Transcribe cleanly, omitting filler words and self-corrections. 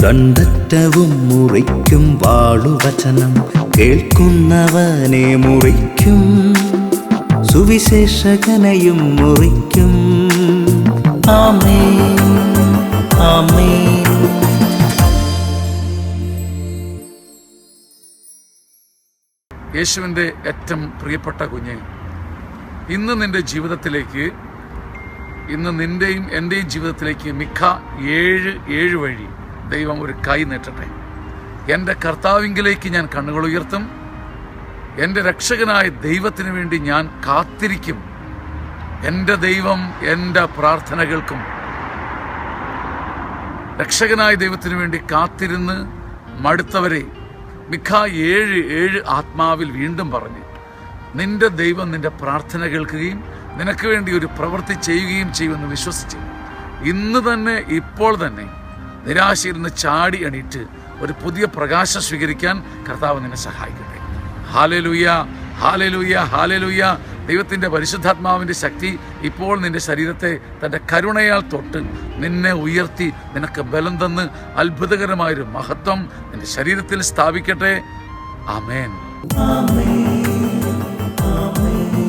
ദണ്ഡറ്റവും മുറിക്കും വാളുവചനം കേൾക്കുന്നവനെ മുറിക്കും, സുവിശേഷകനെയും മുറിക്കും. ആമേൻ, ആമേൻ. യേശുവിൻ്റെ ഏറ്റവും പ്രിയപ്പെട്ട കുഞ്ഞ്, ഇന്ന് നിൻ്റെ ജീവിതത്തിലേക്ക്, ഇന്ന് നിൻ്റെയും എൻ്റെയും ജീവിതത്തിലേക്ക് മിഖ 7:7 വഴി ദൈവം ഒരു കൈ നീട്ടട്ടെ. എൻ്റെ കർത്താവിങ്കിലേക്ക് ഞാൻ കണ്ണുകൾ ഉയർത്തും. എൻ്റെ രക്ഷകനായ ദൈവത്തിന് വേണ്ടി ഞാൻ കാത്തിരിക്കും. എൻ്റെ ദൈവം എൻ്റെ പ്രാർത്ഥന കേൾക്കും. രക്ഷകനായ ദൈവത്തിന് വേണ്ടി കാത്തിരുന്ന് മടുത്തവരെ മിഖ 7:7 ആത്മാവിൽ വീണ്ടും പറഞ്ഞ്, നിന്റെ ദൈവം നിന്റെ പ്രാർത്ഥന കേൾക്കുകയും നിനക്ക് വേണ്ടി ഒരു പ്രവൃത്തി ചെയ്യുകയും ചെയ്യുമെന്ന് വിശ്വസിച്ച് ഇന്ന് തന്നെ, ഇപ്പോൾ തന്നെ നിരാശയിൽ നിന്ന് ചാടി എണീറ്റ് ഒരു പുതിയ പ്രകാശം സ്വീകരിക്കാൻ കർത്താവ് നിന്നെ സഹായിക്കട്ടെ. Hallelujah, hallelujah, hallelujah. ദൈവത്തിൻ്റെ പരിശുദ്ധാത്മാവിൻ്റെ ശക്തി ഇപ്പോൾ നിന്റെ ശരീരത്തെ തൻ്റെ കരുണയാൽ തൊട്ട് നിന്നെ ഉയർത്തി നിനക്ക് ബലം തന്ന് അത്ഭുതകരമായൊരു മഹത്വം നിന്റെ ശരീരത്തിൽ സ്ഥാപിക്കട്ടെ. ആമേൻ, ആമേൻ, ആമേൻ.